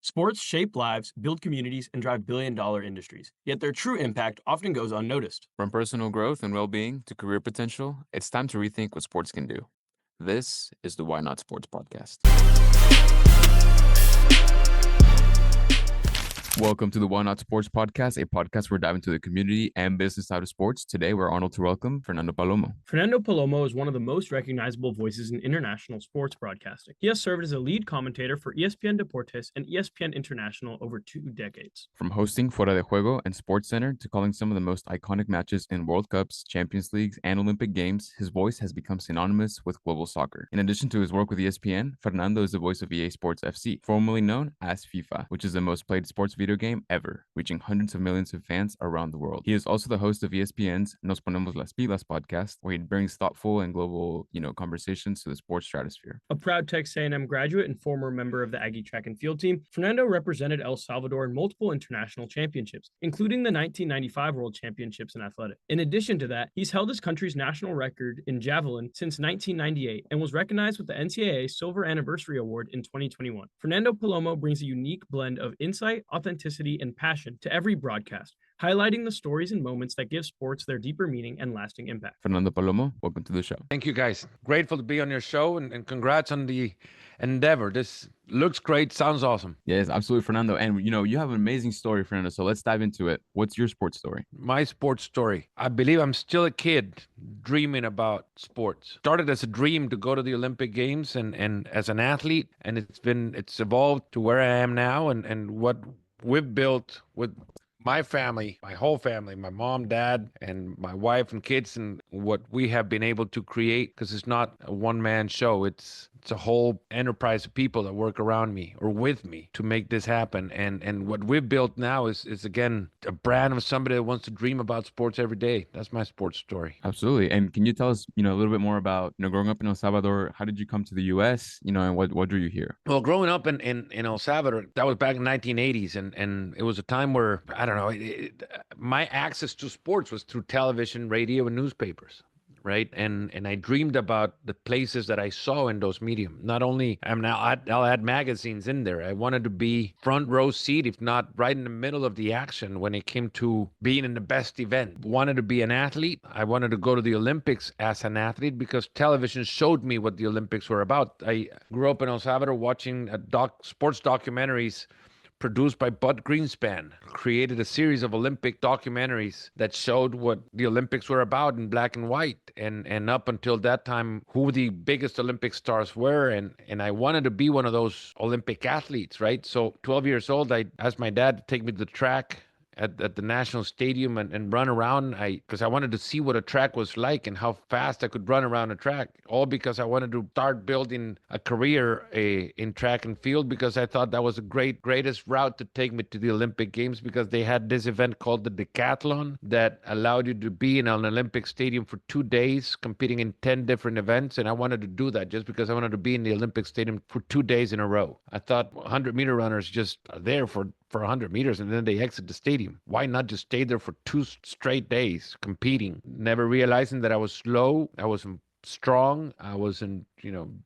Sports shape lives, build communities, and drive billion-dollar industries. Yet their true impact often goes unnoticed. From personal growth and well being to career potential, it's time to rethink what sports can do. This is the Why Not Sports Podcast. Welcome to the Why Not Sports Podcast, a podcast where we dive into the community and business side of sports. Today, we're honored to welcome Fernando Palomo. Fernando Palomo is one of the most recognizable voices in international sports broadcasting. He has served as a lead commentator for ESPN Deportes and ESPN International over 2 decades. From hosting Fuera de Juego and Sports Center to calling some of the most iconic matches in World Cups, Champions Leagues, and Olympic Games, his voice has become synonymous with global soccer. In addition to his work with ESPN, Fernando is the voice of EA Sports FC, formerly known as FIFA, which is the most played sports video game ever, reaching hundreds of millions of fans around the world. He is also the host of ESPN's Nos Ponemos las Pilas podcast, where he brings thoughtful and global, conversations to the sports stratosphere. A proud Texas A&M graduate and former member of the Aggie track and field team, Fernando represented El Salvador in multiple international championships, including the 1995 World Championships in athletics. In addition to that, he's held his country's national record in javelin since 1998 and was recognized with the NCAA Silver Anniversary Award in 2021. Fernando Palomo brings a unique blend of insight, authenticity, and passion to every broadcast, highlighting the stories and moments that give sports their deeper meaning and lasting impact. Fernando Palomo, welcome to the show. Thank you, guys. Grateful to be on your show and congrats on the endeavor. This looks great. Sounds awesome. Yes, absolutely, Fernando. And, you have an amazing story, Fernando. So let's dive into it. What's your sports story? My sports story. I believe I'm still a kid dreaming about sports. Started as a dream to go to the Olympic Games and as an athlete, and it's evolved to where I am now and what we've built with my family, my whole family, my mom, dad, and my wife and kids, and what we have been able to create, because it's not a one-man show. It's a whole enterprise of people that work around me or with me to make this happen. And what we've built now is again, a brand of somebody that wants to dream about sports every day. That's my sports story. Absolutely. And can you tell us, a little bit more about, growing up in El Salvador? How did you come to the U.S., and what drew you here? Well, growing up in El Salvador, that was back in the 1980s. And it was a time where, I don't know, my access to sports was through television, radio, and newspapers. Right. And I dreamed about the places that I saw in those medium. Not only I'll add magazines in there. I wanted to be front row seat, if not right in the middle of the action when it came to being in the best event. Wanted to be an athlete. I wanted to go to the Olympics as an athlete because television showed me what the Olympics were about. I grew up in El Salvador watching sports documentaries produced by Bud Greenspan, created a series of Olympic documentaries that showed what the Olympics were about in black and white. And up until that time, who the biggest Olympic stars were. And I wanted to be one of those Olympic athletes, right? So 12 years old, I asked my dad to take me to the track at the National Stadium and run around. Because I wanted to see what a track was like and how fast I could run around a track, all because I wanted to start building a career in track and field, because I thought that was a greatest route to take me to the Olympic Games, because they had this event called the decathlon that allowed you to be in an Olympic stadium for 2 days competing in 10 different events. And I wanted to do that just because I wanted to be in the Olympic stadium for 2 days in a row. I thought 100-meter runners just are there for 100 meters and then they exit the stadium. Why not just stay there for 2 straight days competing? Never realizing that I was slow, I wasn't strong, I wasn't,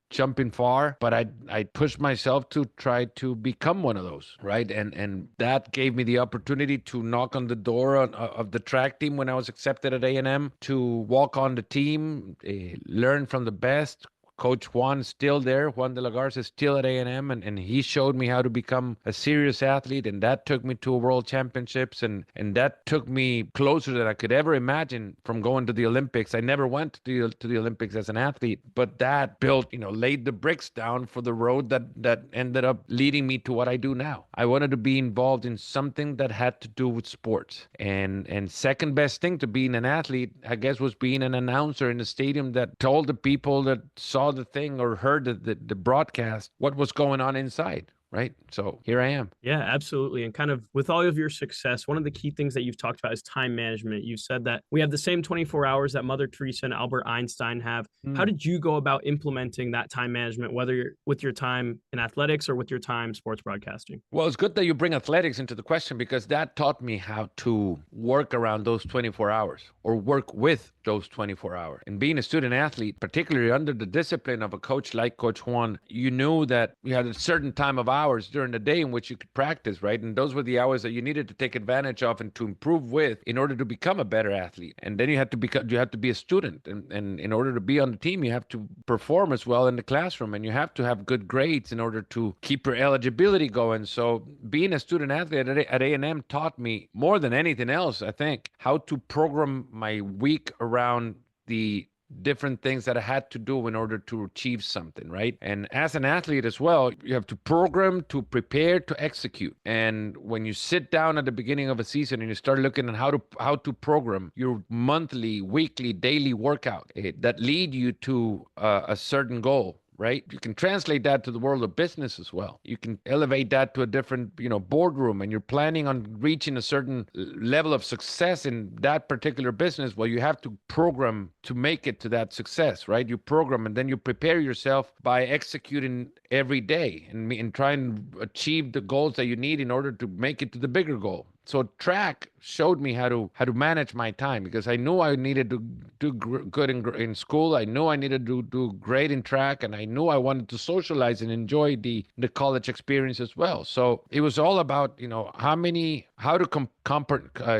jumping far, but I pushed myself to try to become one of those, right? And that gave me the opportunity to knock on the door of the track team when I was accepted at A&M, to walk on the team, learn from the best. Coach Juan is still there. Juan de la Garza is still at A&M, and he showed me how to become a serious athlete, and that took me to World Championships, and that took me closer than I could ever imagine from going to the Olympics. I never went to the Olympics as an athlete, but that built, laid the bricks down for the road that ended up leading me to what I do now. I wanted to be involved in something that had to do with sports, and second best thing to being an athlete, I guess, was being an announcer in the stadium that told the people that saw the thing or heard the broadcast what was going on inside. Right. So here I am. Yeah, absolutely. And kind of with all of your success, one of the key things that you've talked about is time management. You said that we have the same 24 hours that Mother Teresa and Albert Einstein have. How did you go about implementing that time management, whether you're with your time in athletics or with your time sports broadcasting? Well, it's good that you bring athletics into the question, because that taught me how to work around those 24 hours or work with those 24 hours. And being a student athlete, particularly under the discipline of a coach like Coach Juan, you knew that you had a certain time of hours during the day in which you could practice, right? And those were the hours that you needed to take advantage of and to improve with in order to become a better athlete. And then you have to be a student. And in order to be on the team, you have to perform as well in the classroom, and you have to have good grades in order to keep your eligibility going. So being a student athlete at A&M taught me more than anything else, I think, how to program my week around the different things that I had to do in order to achieve something, right? And as an athlete as well, you have to program, to prepare, to execute. And when you sit down at the beginning of a season and you start looking at how to program your monthly, weekly, daily workout that lead you to a certain goal, right? You can translate that to the world of business as well. You can elevate that to a different, boardroom, and you're planning on reaching a certain level of success in that particular business. Well, you have to program to make it to that success, right? You program and then you prepare yourself by executing every day and try and achieve the goals that you need in order to make it to the bigger goal. So track showed me how to manage my time, because I knew I needed to do good in school. I knew I needed to do great in track, and I knew I wanted to socialize and enjoy the college experience as well. So it was all about, how to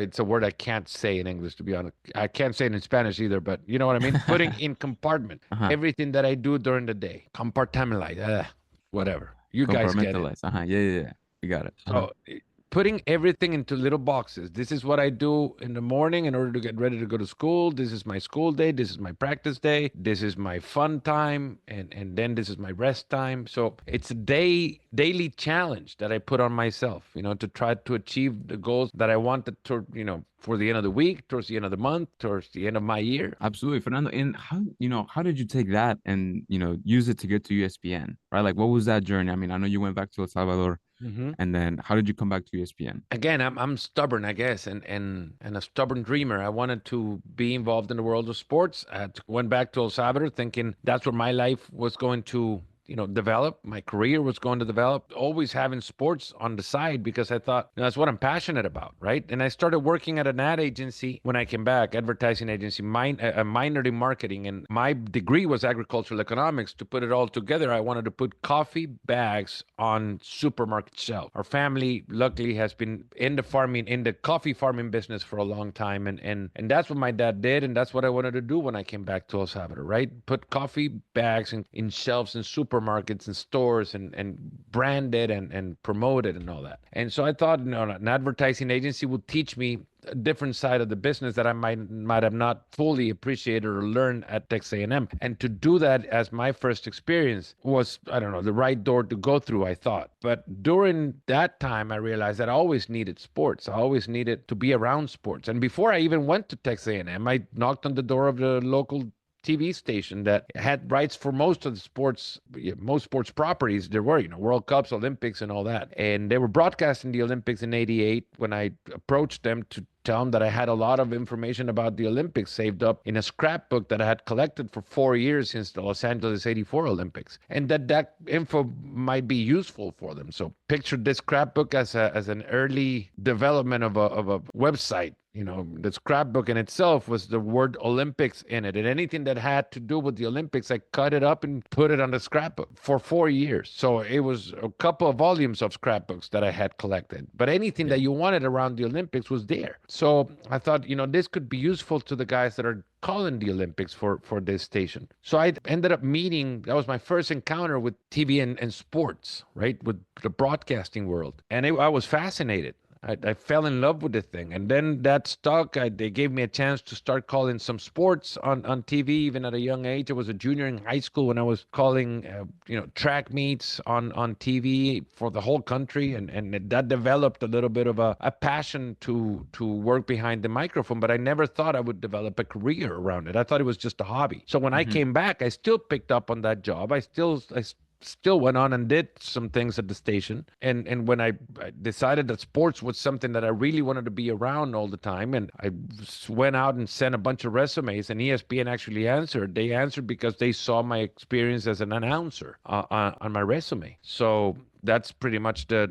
it's a word I can't say in English, to be honest. I can't say it in Spanish either, but you know what I mean? Putting in compartment everything that I do during the day. Compartmentalize, whatever. You guys get it. Yeah. You got it. So putting everything into little boxes. This is what I do in the morning in order to get ready to go to school. This is my school day. This is my practice day. This is my fun time. And then this is my rest time. So it's a daily challenge that I put on myself, to try to achieve the goals that I wanted to, for the end of the week, towards the end of the month, towards the end of my year. Absolutely, Fernando. And how did you take that and, use it to get to ESPN, right? Like, what was that journey? I mean, I know you went back to El Salvador. And then how did you come back to ESPN? Again, I'm stubborn, I guess, and a stubborn dreamer. I wanted to be involved in the world of sports. I went back to El Salvador thinking that's where my life was going to develop. My career was going to develop, always having sports on the side, because I thought that's what I'm passionate about, right? And I started working at an ad agency when I came back, advertising agency, a minor in marketing. And my degree was agricultural economics. To put it all together, I wanted to put coffee bags on supermarket shelves. Our family, luckily, has been in the coffee farming business for a long time. And that's what my dad did. And that's what I wanted to do when I came back to El Salvador, right? Put coffee bags in shelves in supermarkets and stores and brand it and promote it and all that. And so I thought, an advertising agency would teach me a different side of the business that I might have not fully appreciated or learned at Texas A&M. And to do that as my first experience was, the right door to go through, I thought. But during that time, I realized that I always needed sports. I always needed to be around sports. And before I even went to Texas A&M, I knocked on the door of the local TV station that had rights for most of the sports, most sports properties there were, World Cups, Olympics, and all that. And they were broadcasting the Olympics in '88 when I approached them to tell them that I had a lot of information about the Olympics saved up in a scrapbook that I had collected for 4 years since the Los Angeles '84 Olympics, and that info might be useful for them. So picture this scrapbook as an early development of a website. The scrapbook in itself was the word Olympics in it. And anything that had to do with the Olympics, I cut it up and put it on the scrapbook for 4 years. So it was a couple of volumes of scrapbooks that I had collected. But anything that you wanted around the Olympics was there. So I thought, this could be useful to the guys that are calling the Olympics for this station. So I ended up that was my first encounter with TV and sports, right? With the broadcasting world. And I was fascinated. I fell in love with the thing, and then that stuck. They gave me a chance to start calling some sports on TV, even at a young age. I was a junior in high school when I was calling, track meets on TV for the whole country, and that developed a little bit of a passion to work behind the microphone. But I never thought I would develop a career around it. I thought it was just a hobby. So when I came back, I still picked up on that job. I still went on and did some things at the station. And when I decided that sports was something that I really wanted to be around all the time, and I went out and sent a bunch of resumes, and ESPN actually answered. They answered because they saw my experience as an announcer on my resume. So that's pretty much the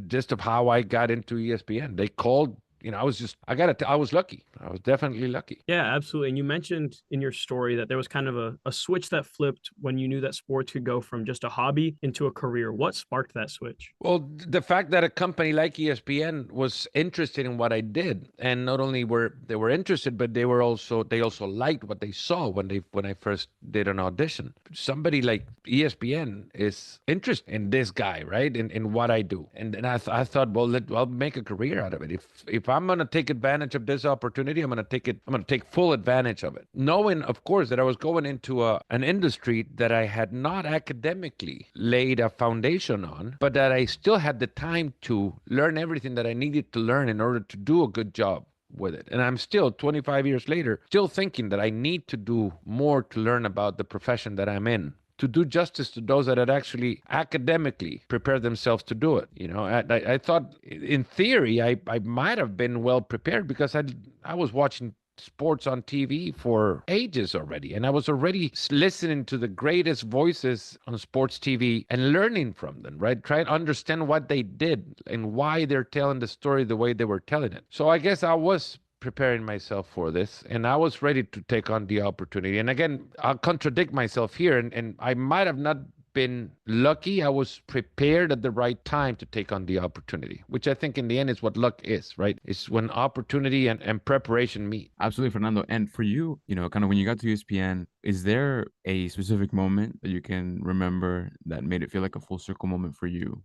gist of how I got into ESPN. They called I was lucky. I was definitely lucky. Yeah, absolutely. And you mentioned in your story that there was kind of a switch that flipped when you knew that sports could go from just a hobby into a career. What sparked that switch? Well, the fact that a company like ESPN was interested in what I did, and not only were they were interested, but they also liked what they saw when I first did an audition. Somebody like ESPN is interested in this guy, right? In what I do, and I thought, well, I'll make a career out of it. If I'm gonna take advantage of this opportunity, I'm gonna take full advantage of it, knowing, of course, that I was going into an industry that I had not academically laid a foundation on, but that I still had the time to learn everything that I needed to learn in order to do a good job with it. And I'm still 25 years later, still thinking that I need to do more to learn about the profession that I'm in, to do justice to those that had actually academically prepared themselves to do it. I thought in theory, I might have been well prepared because I was watching sports on TV for ages already. And I was already listening to the greatest voices on sports TV and learning from them, right? Trying to understand what they did and why they're telling the story the way they were telling it. So I guess I was preparing myself for this and I was ready to take on the opportunity. And again, I'll contradict myself here, and I might have not been lucky. I was prepared at the right time to take on the opportunity, which I think in the end is what luck is, right? It's when opportunity and preparation meet. Absolutely, Fernando. And for you, kind of when you got to ESPN, is there a specific moment that you can remember that made it feel like a full circle moment for you?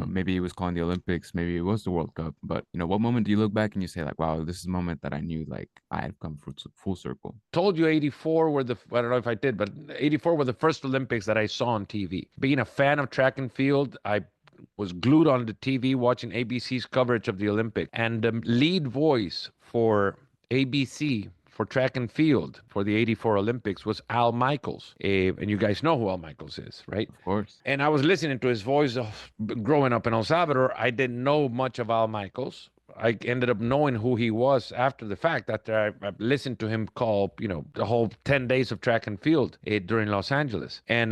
Maybe it was calling the Olympics, maybe it was the World Cup, but what moment do you look back and you say like, wow, this is a moment that I knew like I had come full circle? Told you 84 were I don't know if I did, but 84 were the first Olympics that I saw on TV. Being a fan of track and field, I was glued on the TV watching ABC's coverage of the Olympics. And the lead voice for ABC for track and field for the 84 Olympics was Al Michaels. And you guys know who Al Michaels is, right? Of course. And I was listening to his voice growing up in El Salvador. I didn't know much of Al Michaels. I ended up knowing who he was after the fact, after I listened to him call, the whole 10 days of track and field during Los Angeles. And,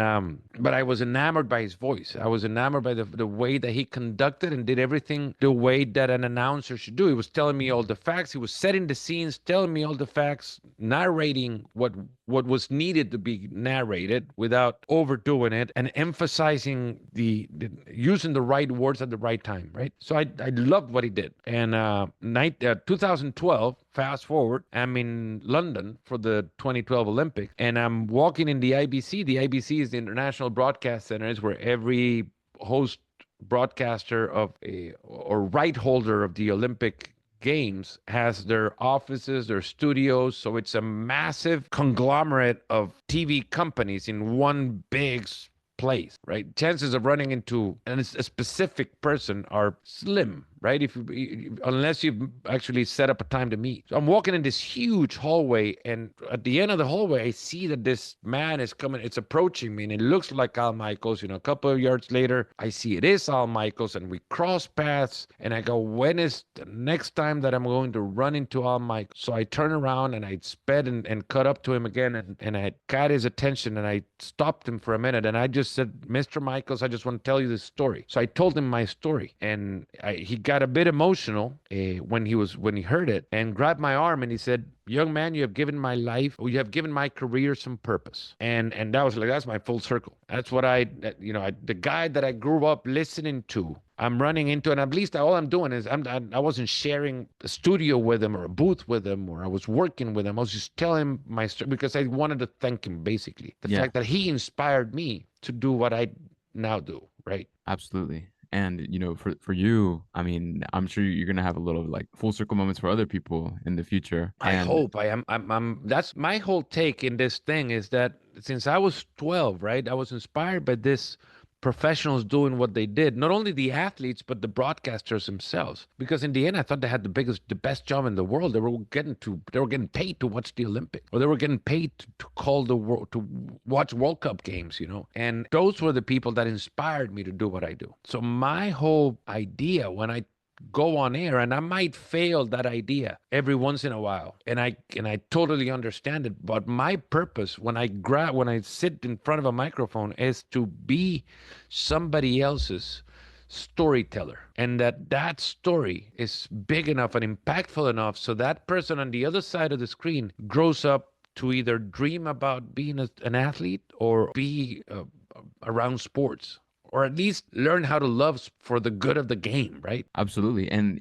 but I was enamored by his voice. I was enamored by the way that he conducted and did everything the way that an announcer should do. He was telling me all the facts. He was setting the scenes, telling me all the facts, narrating what was needed to be narrated without overdoing it, and emphasizing the using the right words at the right time, right? So I loved what he did. And 2012, fast forward, I'm in London for the 2012 Olympics, and I'm walking in the IBC. The IBC is the International Broadcast Center, is where every host broadcaster or right holder of the Olympic Games has their offices, their studios. So it's a massive conglomerate of TV companies in one big place, right? Chances of running into a specific person are slim, right? Unless you've actually set up a time to meet. So I'm walking in this huge hallway, and at the end of the hallway, I see that this man is coming. It's approaching me, and it looks like Al Michaels. A couple of yards later, I see it is Al Michaels, and we cross paths. And I go, when is the next time that I'm going to run into Al Michaels? So I turn around and I sped and cut up to him again, and I got his attention, and I stopped him for a minute, and I just said, Mr. Michaels, I just want to tell you this story. So I told him my story, and he got a bit emotional when he heard it, and grabbed my arm, and he said, young man, you have given my life, or you have given my career some purpose. And that was like, that's my full circle. That's what the guy that I grew up listening to, I'm running into, and at least all I'm doing is I wasn't sharing a studio with him or a booth with him, or I was working with him. I was just telling him my story because I wanted to thank him, basically. The fact that he inspired me to do what I now do, right? Absolutely. And for you, I mean, I'm sure you're gonna have a little like full circle moments for other people in the future. I hope I am. I'm. That's my whole take in this thing, is that since I was 12, right, I was inspired by this professionals doing what they did, not only the athletes but the broadcasters themselves, because in the end I thought they had the best job in the world. They were getting paid to watch the Olympics, or they were getting paid to call to watch World Cup games, and those were the people that inspired me to do what I do. So my whole idea when I go on air, and I might fail that idea every once in a while, and I totally understand it, but my purpose when I sit in front of a microphone is to be somebody else's storyteller, and that story is big enough and impactful enough so that person on the other side of the screen grows up to either dream about being an athlete or be around sports, or at least learn how to love for the good of the game, right? Absolutely. And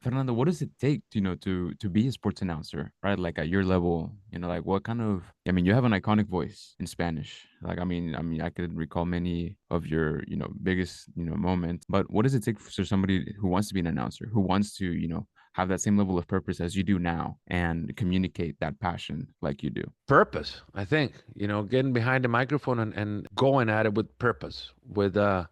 Fernando, what does it take to be a sports announcer, right? Like at your level, like what kind of I mean, you have an iconic voice in Spanish. Like I mean, I could recall many of your, biggest, moments, but what does it take for somebody who wants to be an announcer, who wants to, have that same level of purpose as you do now and communicate that passion like you do? Purpose, I think, getting behind the microphone and going at it with purpose, with a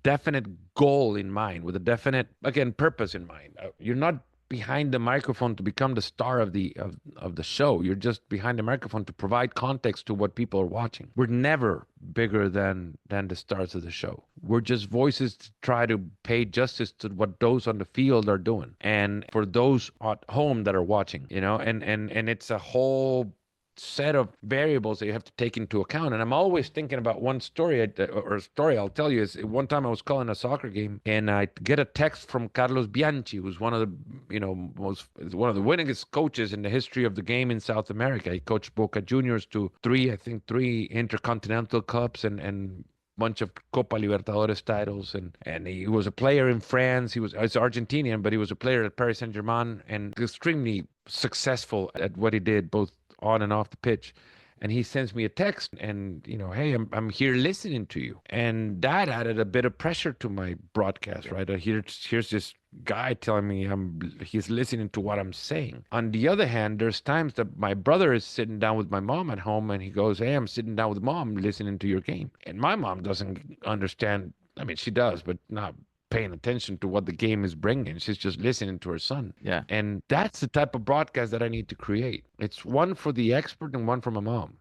definite goal in mind, with a definite, again, purpose in mind. You're not behind the microphone to become the star of the show. You're just behind the microphone to provide context to what people are watching. We're never bigger than the stars of the show. We're just voices to try to pay justice to what those on the field are doing, and for those at home that are watching, and it's a whole set of variables that you have to take into account. And I'm always thinking about one story, or a story I'll tell you, is one time I was calling a soccer game and I get a text from Carlos Bianchi, who's one of the, one of the winningest coaches in the history of the game in South America. He coached Boca Juniors to three Intercontinental Cups and bunch of Copa Libertadores titles, and he was a player in France. He's Argentinian, but he was a player at Paris Saint-Germain and extremely successful at what he did, both on and off the pitch. And he sends me a text and, hey, I'm here listening to you. And that added a bit of pressure to my broadcast, right? Here's this guy telling me he's listening to what I'm saying. On the other hand, there's times that my brother is sitting down with my mom at home and he goes, hey, I'm sitting down with mom listening to your game. And my mom doesn't understand. I mean, she does, but not paying attention to what the game is bringing. She's just listening to her son. Yeah. And that's the type of broadcast that I need to create. It's one for the expert and one for my mom,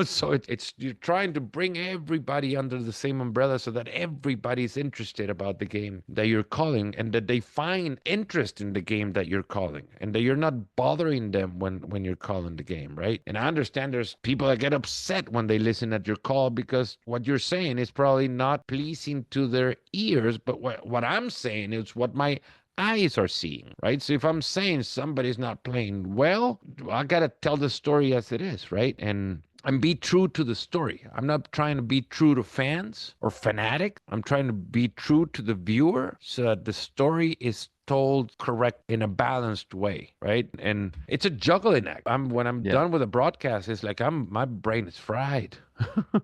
so it's you're trying to bring everybody under the same umbrella so that everybody's interested about the game that you're calling, and that they find interest in the game that you're calling, and that you're not bothering them when you're calling the game, right? And I understand there's people that get upset when they listen at your call because what you're saying is probably not pleasing to their ears, but what I'm saying is what my eyes are seeing, right? So if I'm saying somebody's not playing well, I got to tell the story as it is, right? And be true to the story. I'm not trying to be true to fans or fanatic. I'm trying to be true to the viewer so that the story is told correct in a balanced way, right? And it's a juggling act. When I'm done with a broadcast, it's like my brain is fried.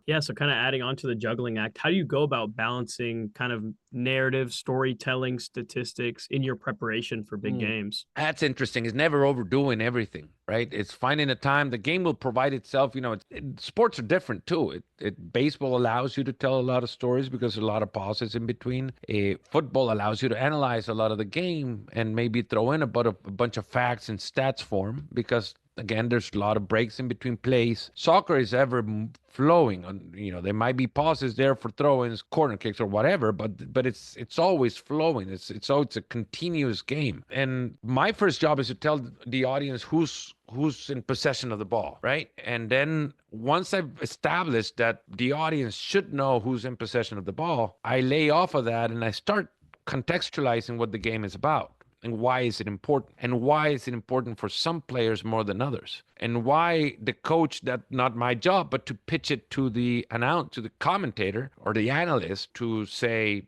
Yeah, so kind of adding on to the juggling act, how do you go about balancing kind of narrative, storytelling, statistics in your preparation for big games? That's interesting. It's never overdoing everything, right? It's finding a time. The game will provide itself. Sports are different too. Baseball allows you to tell a lot of stories because there's a lot of pauses in between. Football allows you to analyze a lot of the game and maybe throw in a bunch of facts in stats form because, again, there's a lot of breaks in between plays. Soccer is ever flowing. There might be pauses there for throw-ins, corner kicks, or whatever, but it's always flowing. It's a continuous game. And my first job is to tell the audience who's in possession of the ball, right? And then once I've established that the audience should know who's in possession of the ball, I lay off of that and I start contextualizing what the game is about. And why is it important? And why is it important for some players more than others? And why the coach, that's not my job, but to pitch it to the commentator or the analyst to say,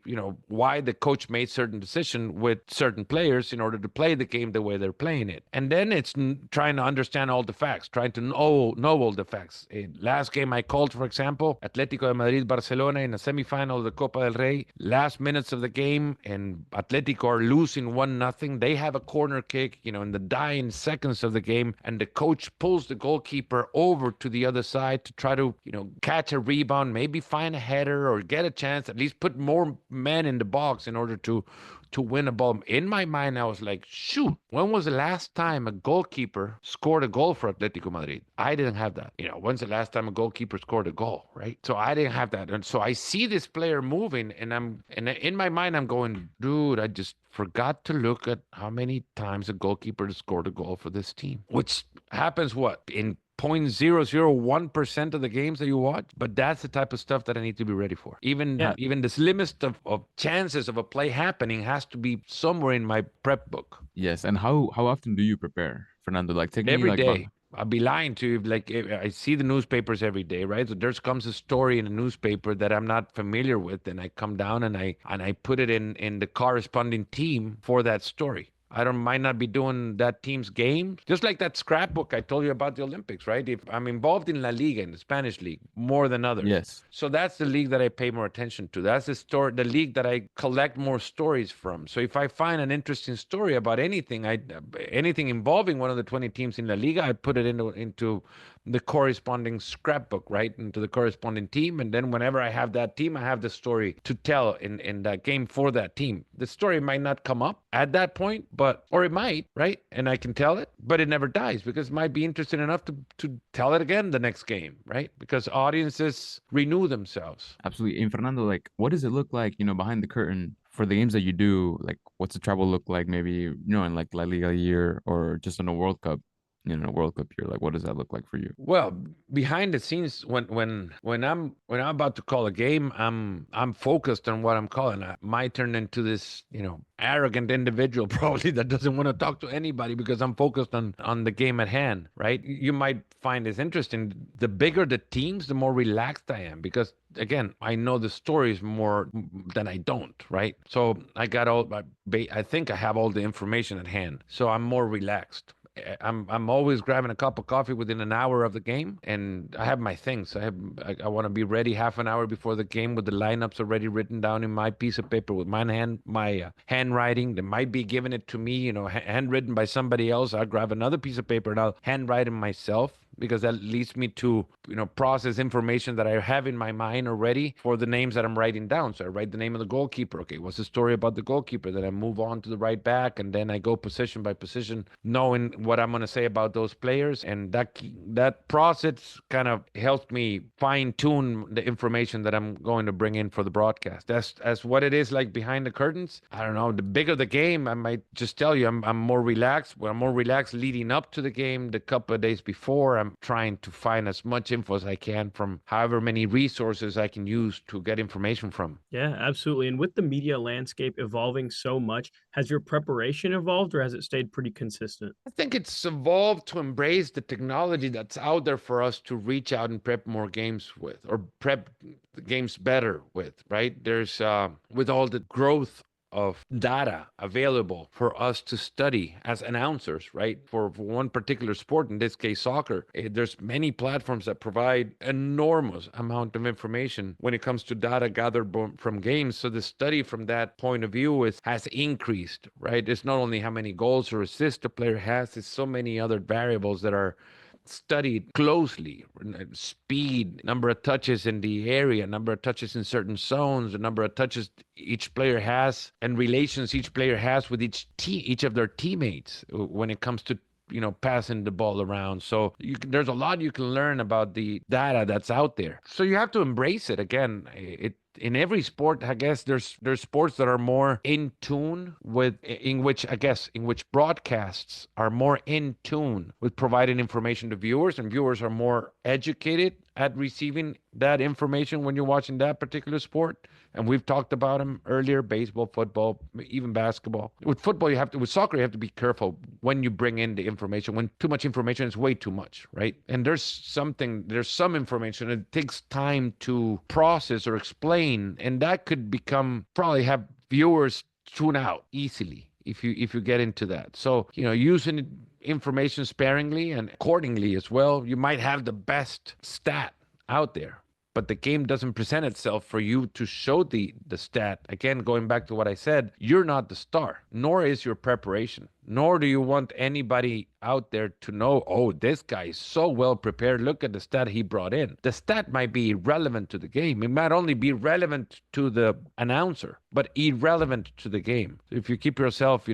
why the coach made certain decision with certain players in order to play the game the way they're playing it. And then it's trying to understand all the facts, trying to know all the facts. Last game I called, for example, Atlético de Madrid, Barcelona in a semifinal of the Copa del Rey, last minutes of the game, and Atlético are losing 1-0. They have a corner kick, in the dying seconds of the game, and the coach pulls the goalkeeper over to the other side to try to, catch a rebound, maybe find a header or get a chance, at least put more men in the box in order to win a ball. In my mind, I was like, shoot, when was the last time a goalkeeper scored a goal for Atletico Madrid? I didn't have that. When's the last time a goalkeeper scored a goal, right? So I didn't have that. And so I see this player moving, and in my mind, I'm going, dude, I just forgot to look at how many times a goalkeeper scored a goal for this team, which happens in 0.001% of the games that you watch, but that's the type of stuff that I need to be ready for. Even the slimmest of chances of a play happening has to be somewhere in my prep book. Yes, and how often do you prepare, Fernando? Like take me Every like about day. I'd be lying to you. Like I see the newspapers every day, right? So there comes a story in a newspaper that I'm not familiar with, and I come down and I put it in the corresponding team for that story. I might not be doing that team's game. Just like that scrapbook I told you about the Olympics, right? If I'm involved in La Liga, in the Spanish league, more than others. yes. So that's the league that I pay more attention to. That's the league that I collect more stories from. So if I find an interesting story about anything, anything involving one of the 20 teams in La Liga, I put it into the corresponding scrapbook, right? Into the corresponding team. And then whenever I have that team, I have the story to tell in that game for that team. The story might not come up at that point, or it might, right? And I can tell it, but it never dies because it might be interesting enough to tell it again the next game, right? Because audiences renew themselves. Absolutely. And Fernando, like what does it look like, behind the curtain for the games that you do? Like what's the travel look like maybe, in like La Liga year or just on a World Cup? World Cup year, like what does that look like for you? Well, behind the scenes, when I'm about to call a game, I'm focused on what I'm calling. I might turn into this, arrogant individual probably that doesn't want to talk to anybody because I'm focused on the game at hand, right? You might find this interesting. The bigger the teams, the more relaxed I am because again, I know the stories more than I don't, right? So I think I have all the information at hand, so I'm more relaxed. I'm always grabbing a cup of coffee within an hour of the game, and I have my things. I want to be ready half an hour before the game with the lineups already written down in my piece of paper with my handwriting. They might be giving it to me, handwritten by somebody else. I'll grab another piece of paper and I'll handwrite it myself because that leads me to, process information that I have in my mind already for the names that I'm writing down. So I write the name of the goalkeeper. Okay, what's the story about the goalkeeper? Then I move on to the right back, and then I go position by position, knowing what I'm going to say about those players. And that process kind of helps me fine tune the information that I'm going to bring in for the broadcast. As what it is like behind the curtains. I don't know. The bigger the game, I might just tell you I'm more relaxed. Well, I'm more relaxed leading up to the game. The couple of days before, I'm trying to find as much info as I can from however many resources I can use to get information from. Yeah, absolutely. And with the media landscape evolving so much, has your preparation evolved or has it stayed pretty consistent? I think it's evolved to embrace the technology that's out there for us to reach out and prep more games with, or prep the games better with, right? There's, with all the growth of data available for us to study as announcers, right? For one particular sport, in this case, soccer, there's many platforms that provide enormous amount of information when it comes to data gathered from games. So the study from that point of view has increased, right? It's not only how many goals or assists a player has, it's so many other variables that are studied closely. Speed, number of touches in the area, number of touches in certain zones, the number of touches each player has, and relations each player has with each of their teammates when it comes to passing the ball around. So there's a lot you can learn about the data that's out there. So you have to embrace it. Again, in every sport, I guess there's sports that are more in tune with, in which broadcasts are more in tune with providing information to viewers, and viewers are more educated at receiving that information when you're watching that particular sport. And we've talked about them earlier: baseball, football, even basketball. With football, with soccer, you have to be careful when you bring in the information. When too much information is way too much, right? And there's some information that takes time to process or explain, and that could probably have viewers tune out easily if you get into that. So, using information sparingly and accordingly as well. You might have the best stat out there, but the game doesn't present itself for you to show the stat. Again, going back to what I said, you're not the star, nor is your preparation, nor do you want anybody out there to know, oh, this guy is so well prepared. Look at the stat he brought in. The stat might be irrelevant to the game. It might only be relevant to the announcer, but irrelevant to the game. If you keep yourself,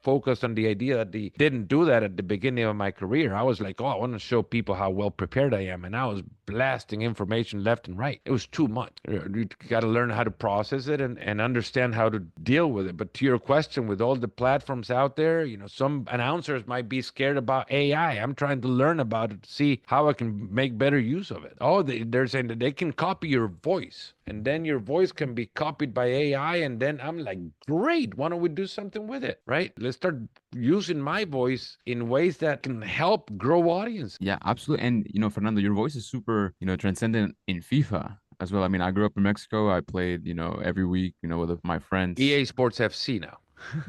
focused on the idea that they didn't do that at the beginning of my career. I was like, oh, I want to show people how well prepared I am. And I was blasting information left and right. It was too much. You got to learn how to process it and understand how to deal with it. But to your question, with all the platforms out there, some announcers might be scared about AI. I'm trying to learn about it to see how I can make better use of it. Oh, they're saying that they can copy your voice, and then your voice can be copied by AI. And then I'm like, great, why don't we do something with it, right? Let's start using my voice in ways that can help grow audience. Yeah, absolutely. And Fernando, your voice is super, transcendent in FIFA as well. I mean, I grew up in Mexico. I played, every week, with my friends. EA Sports FC now.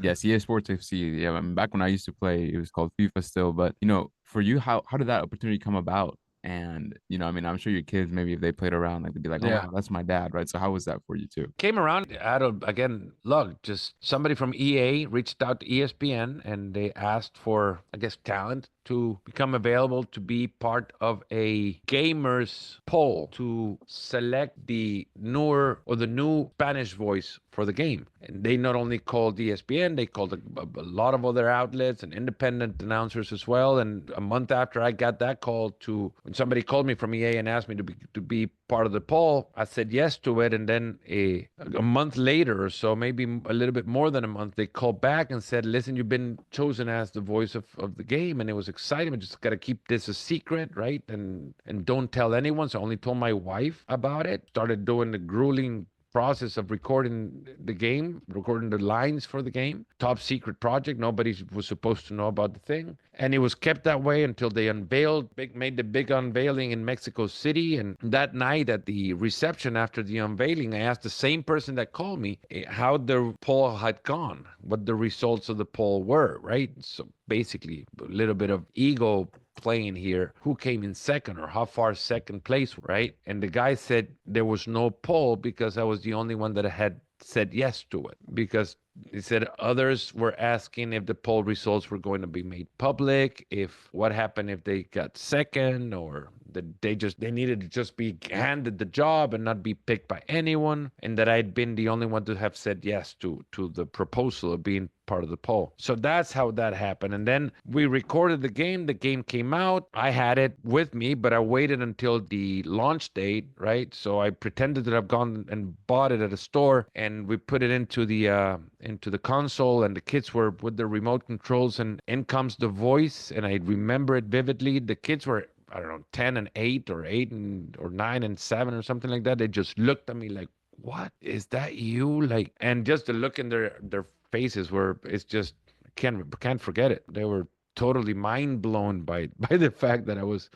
Yes, EA Sports FC. Yeah, I mean, back when I used to play, it was called FIFA still. But for you, how did that opportunity come about? And I mean, I'm sure your kids, maybe if they played around, like they'd be like, "Oh, Yeah. wow, that's my dad," right? So how was that for you too? Came around out of, again, look, just somebody from EA reached out to ESPN and they asked for, I guess, talent to become available to be part of a gamers poll to select the new Spanish voice for the game. And they not only called ESPN, they called a lot of other outlets and independent announcers as well. And a month after I got that call, when somebody called me from EA and asked me to be part of the poll, I said yes to it. And then a month later or so, maybe a little bit more than a month, they called back and said, listen, you've been chosen as the voice of the game. And it was exciting. I just got to keep this a secret, right? And don't tell anyone. So I only told my wife about it. Started doing the grueling process of recording the game, recording the lines for the game. Top secret project. Nobody was supposed to know about the thing. And it was kept that way until they made the big unveiling in Mexico City. And that night at the reception after the unveiling, I asked the same person that called me how the poll had gone, what the results of the poll were, right? So basically a little bit of ego playing here, who came in second or how far second place, right? And the guy said there was no poll because I was the only one that had said yes to it, because he said others were asking if the poll results were going to be made public, if what happened if they got second, or that they needed to just be handed the job and not be picked by anyone, and that I'd been the only one to have said yes to the proposal of being part of the poll. So that's how that happened. And then we recorded the game came out. I had it with me, but I waited until the launch date, right? So I pretended that I've gone and bought it at a store, and we put it into the console, and the kids were with the remote controls, and in comes the voice, and I remember it vividly. The kids were, I don't know, 10 and 8 or 8 or 9 and 7 or something like that. They just looked at me like, what is that, you? Like, and just the look in their faces it's just, can't forget it. They were totally mind blown by the fact that I was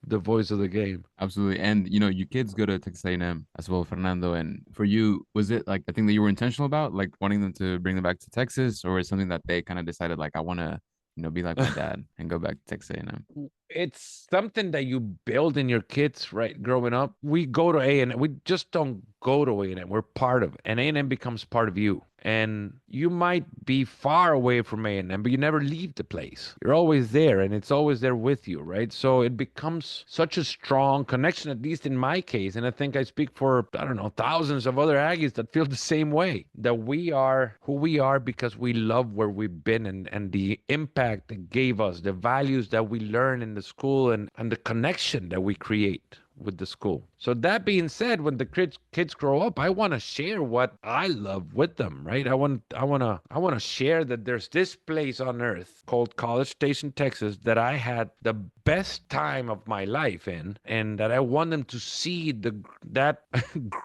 the voice of the game. Absolutely. And you kids go to Texas A&M as well, Fernando. And for you, was it like a thing that you were intentional about, like wanting them to bring them back to Texas, or is something that they kind of decided, like, I want to, be like my dad and go back to Texas A&M? It's something that you build in your kids, right? Growing up, we go to A&M. We just don't go to A&M. We're part of it, and A&M becomes part of you. And you might be far away from A&M, but you never leave the place. You're always there, and it's always there with you, right? So it becomes such a strong connection, at least in my case. And I think I speak for, I don't know, thousands of other Aggies that feel the same way, that we are who we are because we love where we've been, and the impact it gave us, the values that we learn in the school, and the connection that we create with the school. So that being said, when the kids grow up, I want to share what I love with them, right? I want to share that there's this place on earth called College Station, Texas, that I had the best time of my life in, and that I want them to see that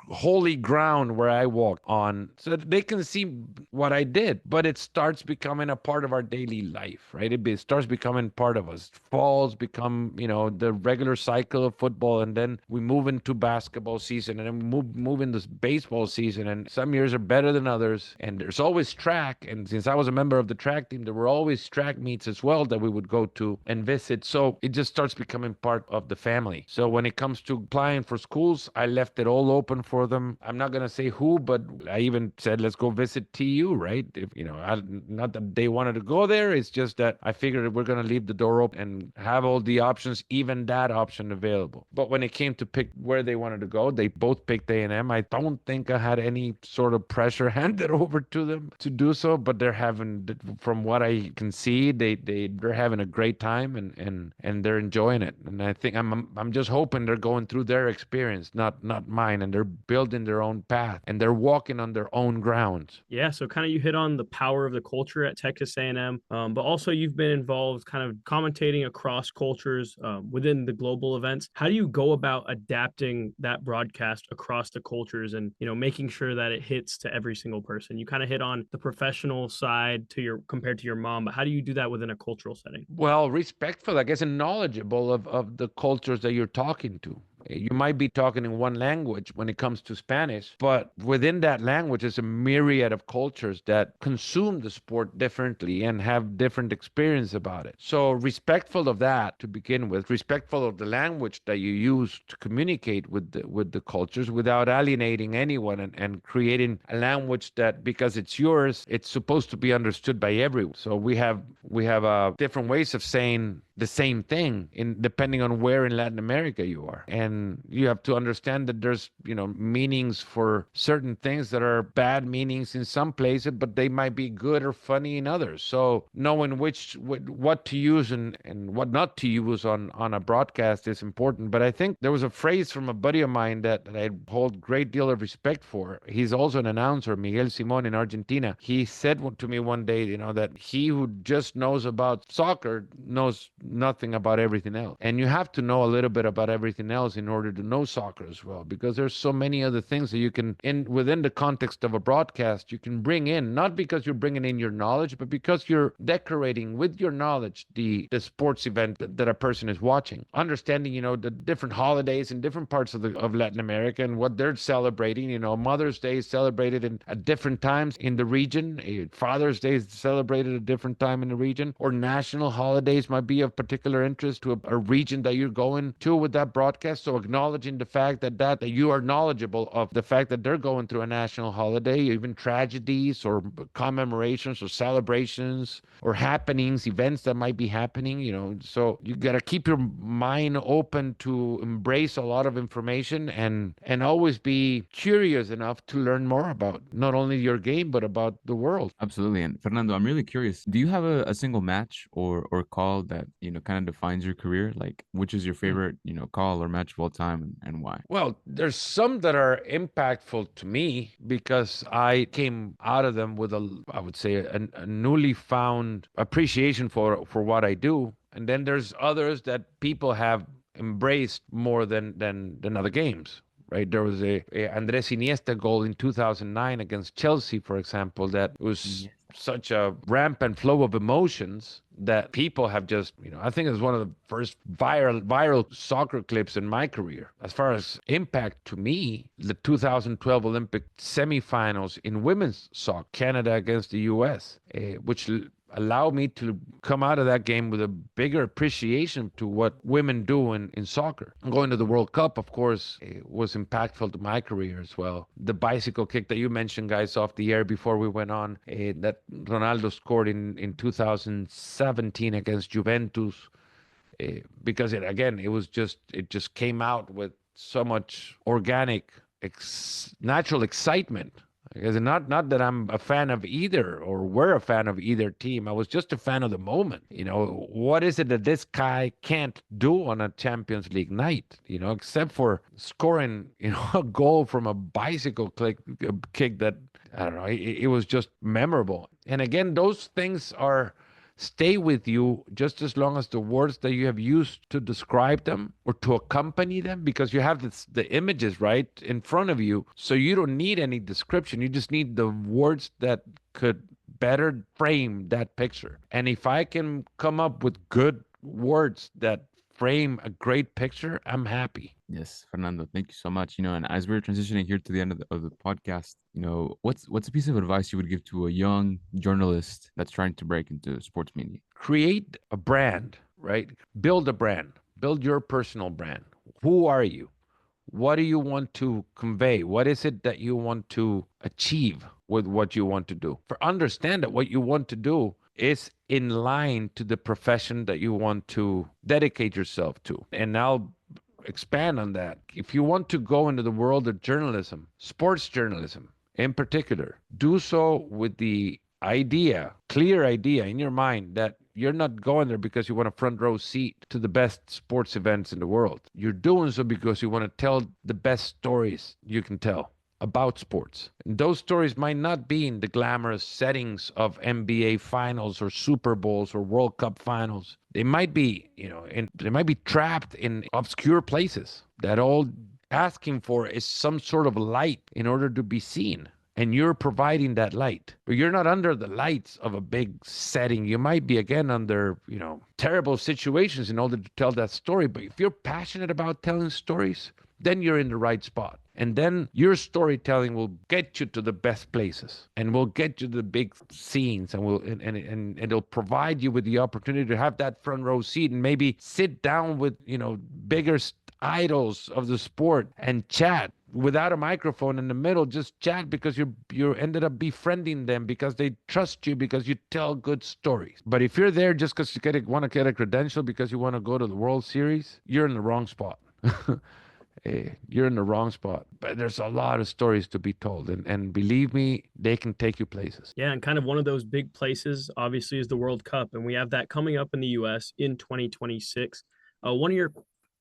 holy ground where I walked on, so that they can see what I did. But it starts becoming a part of our daily life, right? It starts becoming part of us. Falls become, the regular cycle of football, and then we move into basketball season, and then we move into baseball season, and some years are better than others. And there's always track, and since I was a member of the track team, there were always track meets as well that we would go to and visit. So it just starts becoming part of the family. So when it comes to applying for schools, I left it all open for them. I'm not going to say who, but I even said, let's go visit TU, right? If not that they wanted to go there, it's just that I figured we're going to leave the door open and have all the options, even that option available. But when it came to pick where they wanted to go, they both picked A&M. I don't think I had any sort of pressure handed over to them to do so, but they're having, from what I can see, they're having a great time, and and they're enjoying it. And I think I'm just hoping they're going through their experience, not mine, and they're building their own path and they're walking on their own grounds. Yeah, so kind of you hit on the power of the culture at Texas A&M, but also you've been involved kind of commentating across cultures within the global events. How do you go about adapting that broadcast across the cultures and, making sure that it hits to every single person? You kind of hit on the professional side compared to your mom, but how do you do that within a cultural setting? Well, respectful, I guess, and knowledgeable of the cultures that you're talking to. You might be talking in one language when it comes to Spanish, but within that language is a myriad of cultures that consume the sport differently and have different experience about it. So respectful of that to begin with, respectful of the language that you use to communicate with the cultures without alienating anyone and creating a language that, because it's yours, it's supposed to be understood by everyone. So we have different ways of saying the same thing depending on where in Latin America you are. And you have to understand that there's, meanings for certain things that are bad meanings in some places, but they might be good or funny in others. So knowing what to use and what not to use on a broadcast is important. But I think there was a phrase from a buddy of mine that I hold great deal of respect for. He's also an announcer, Miguel Simon in Argentina. He said to me one day, that he who just knows about soccer knows nothing about everything else. And you have to know a little bit about everything else in order to know soccer as well, because there's so many other things that you can, within the context of a broadcast, you can bring in, not because you're bringing in your knowledge, but because you're decorating with your knowledge the sports event that a person is watching. Understanding, the different holidays in different parts of Latin America and what they're celebrating. Mother's Day is celebrated at different times in the region. Father's Day is celebrated at a different time in the region, or national holidays might be of particular interest to a region that you're going to with that broadcast. So acknowledging the fact that you are knowledgeable of the fact that they're going through a national holiday, even tragedies or commemorations or celebrations or happenings, events that might be happening, so you got to keep your mind open to embrace a lot of information and always be curious enough to learn more about not only your game, but about the world. Absolutely. And Fernando, I'm really curious. Do you have a single match or call that, kind of defines your career? Like, which is your favorite, call or match of all time and why? Well, there's some that are impactful to me because I came out of them with I would say, a newly found appreciation for what I do. And then there's others that people have embraced more than other games. Right, there was a Andres Iniesta goal in 2009 against Chelsea, for example, that was such a rampant flow of emotions that people have just, I think it was one of the first viral soccer clips in my career. As far as impact to me, the 2012 Olympic semifinals in women's soccer, Canada against the US, which allowed me to come out of that game with a bigger appreciation to what women do in soccer. Going to the World Cup, of course, was impactful to my career as well. The bicycle kick that you mentioned, guys, off the air before we went on, that Ronaldo scored in 2017 against Juventus, because it just came out with so much organic, natural excitement. Because not that I'm a fan of either or we're a fan of either team. I was just a fan of the moment. What is it that this guy can't do on a Champions League night, except for scoring, a goal from a bicycle kick that, I don't know, it was just memorable. And again, those things stay with you just as long as the words that you have used to describe them or to accompany them, because you have the images right in front of you. So you don't need any description. You just need the words that could better frame that picture. And if I can come up with good words that frame a great picture, I'm happy. Yes, Fernando, thank you so much. And as we're transitioning here to the end of the podcast, what's a piece of advice you would give to a young journalist that's trying to break into sports media? Create a brand, right? Build a brand. Build your personal brand. Who are you? What do you want to convey? What is it that you want to achieve with what you want to do? Understand that what you want to do is in line to the profession that you want to dedicate yourself to. And I'll expand on that. If you want to go into the world of journalism, sports journalism in particular, do so with the clear idea in your mind that You're not going there because you want a front row seat to the best sports events in the world. You're doing so because you want to tell the best stories you can tell about sports. And those stories might not be in the glamorous settings of NBA finals or Super Bowls or World Cup finals. They might be, they might be trapped in obscure places that all asking for is some sort of light in order to be seen. And you're providing that light, but you're not under the lights of a big setting. You might be again under, terrible situations in order to tell that story. But if you're passionate about telling stories, then you're in the right spot. And then your storytelling will get you to the best places and will get you to the big scenes and it'll provide you with the opportunity to have that front row seat and maybe sit down with, bigger idols of the sport and chat without a microphone in the middle. Just chat because you ended up befriending them because they trust you, because you tell good stories. But if you're there just because you want to get a credential because you want to go to the World Series, you're in the wrong spot. You're in the wrong spot. But there's a lot of stories to be told. And believe me, they can take you places. Yeah, and kind of one of those big places, obviously, is the World Cup. And we have that coming up in the U.S. in 2026. One of your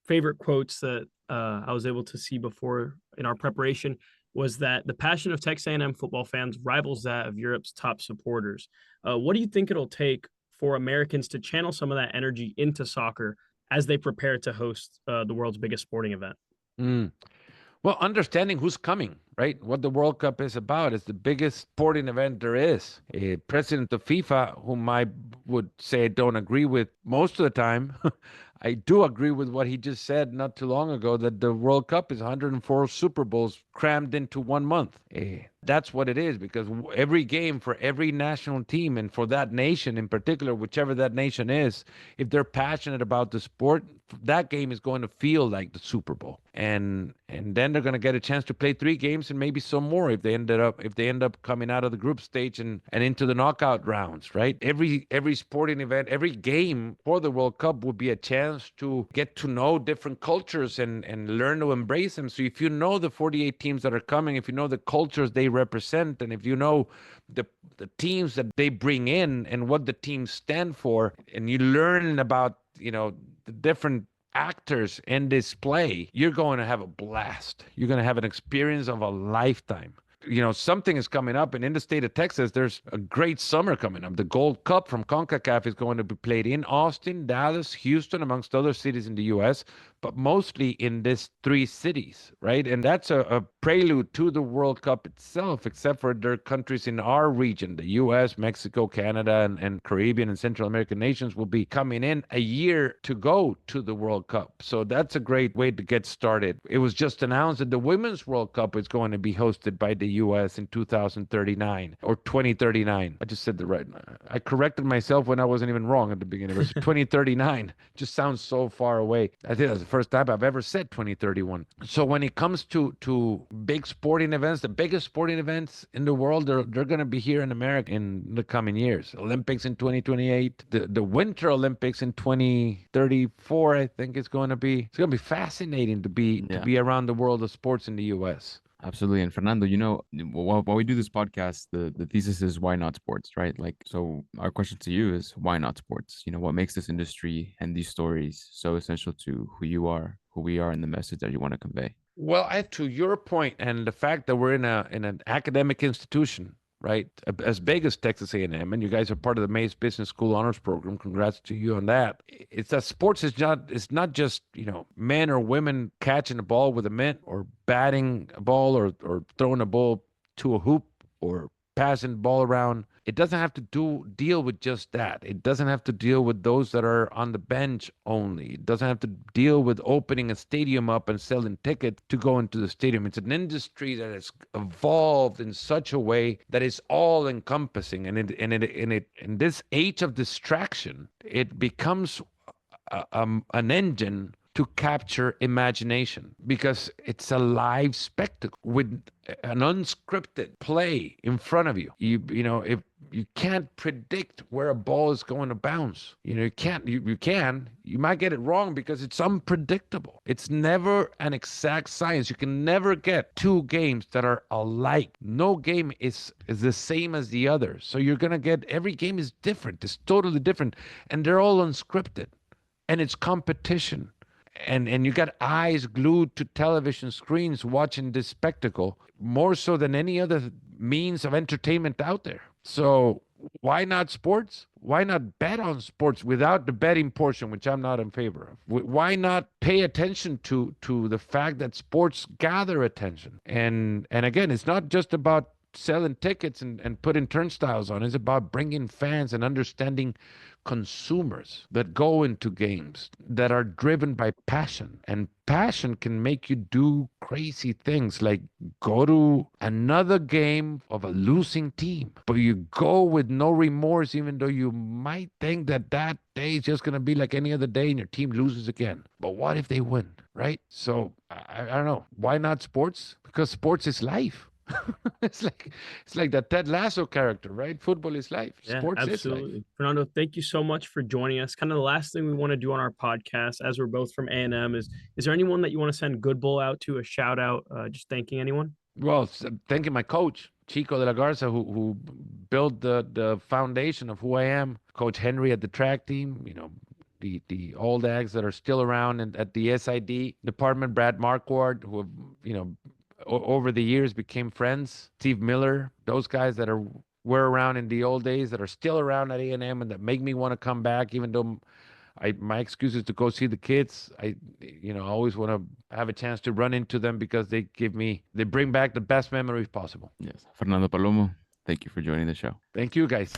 favorite quotes that I was able to see before in our preparation was that the passion of Texas A&M football fans rivals that of Europe's top supporters. What do you think it'll take for Americans to channel some of that energy into soccer as they prepare to host the world's biggest sporting event? Well, understanding who's coming, right? What the World Cup is about. It's the biggest sporting event there is. A president of FIFA, whom I would say I don't agree with most of the time, I do agree with what he just said not too long ago, that the World Cup is 104 Super Bowls crammed into 1 month. That's what it is, because every game for every national team and for that nation in particular, whichever that nation is, if they're passionate about the sport, that game is going to feel like the Super Bowl. And then they're going to get a chance to play 3 games and maybe some more if they end up coming out of the group stage and into the knockout rounds, right? Every sporting event, every game for the World Cup would be a chance to get to know different cultures and learn to embrace them. So if you know the 48 teams that are coming, if you know the cultures they represent, and if you know the teams that they bring in and what the teams stand for, and you learn about, the different actors in this play, you're going to have a blast. You're going to have an experience of a lifetime. Something is coming up, and in the state of Texas, there's a great summer coming up. The Gold Cup from CONCACAF is going to be played in Austin, Dallas, Houston, amongst other cities in the U.S., but mostly in these 3 cities, right? And that's a prelude to the World Cup itself, except for there are countries in our region, the U.S., Mexico, Canada, and Caribbean and Central American nations will be coming in a year to go to the World Cup. So that's a great way to get started. It was just announced that the Women's World Cup is going to be hosted by the U.S. in 2039 or 2039. I just said the right. I corrected myself when I wasn't even wrong at the beginning. It was 2039. Just sounds so far away. I think that's the first time I've ever said 2031. So when it comes to big sporting events, the biggest sporting events in the world, they're going to be here in America in the coming years. Olympics in 2028, the Winter Olympics in 2034. I think it's going to be fascinating to be around the world of sports in the U.S. Absolutely. And Fernando, while we do this podcast, the thesis is why not sports, right? So our question to you is why not sports? What makes this industry and these stories so essential to who we are, and the message that you want to convey? Well, to your point, and the fact that we're in an academic institution, right, as big as Texas A&M, and you guys are part of the Mays Business School Honors Program. Congrats to you on that. It's that sports is not just men or women catching a ball with a mitt or batting a ball or throwing a ball to a hoop or passing the ball around. It doesn't have to deal with just that. It doesn't have to deal with those that are on the bench only. It doesn't have to deal with opening a stadium up and selling tickets to go into the stadium. It's an industry that has evolved in such a way that is all encompassing. And in this age of distraction, it becomes an engine to capture imagination, because it's a live spectacle with an unscripted play in front of you. you can't predict where a ball is going to bounce. You can't. You might get it wrong because it's unpredictable. It's never an exact science. You can never get two games that are alike. No game is the same as the other. So you're gonna get, every game is different. It's totally different, and they're all unscripted, and it's competition. And you got eyes glued to television screens watching this spectacle more so than any other means of entertainment out there. So why not sports? Why not bet on sports without the betting portion, which I'm not in favor of? Why not pay attention to the fact that sports gather attention? And again, it's not just about selling tickets and putting turnstiles on. It's about bringing fans and understanding consumers that go into games that are driven by passion. And passion can make you do crazy things, like go to another game of a losing team, but you go with no remorse, even though you might think that day is just going to be like any other day and your team loses again. But what if they win, right? So I don't know. Why not sports? Because sports is life. It's like that Ted Lasso character, right? Football is life. Yeah, Sports absolutely. is life. Fernando, thank you so much for joining us. Kind of the last thing we want to do on our podcast, as we're both from A&M, is there anyone that you want to send good bull out to, a shout out, just thanking anyone? Well, thanking my coach, Chico de la Garza, who built the foundation of who I am. Coach Henry at the track team, the old Ags that are still around, and at the SID department, Brad Marquardt, who have, over the years became friends. Steve Miller, those guys that were around in the old days that are still around at A&M and that make me want to come back, even though my excuse is to go see the kids. I always want to have a chance to run into them because they bring back the best memories possible. Yes. Fernando Palomo, thank you for joining the show. Thank you, guys.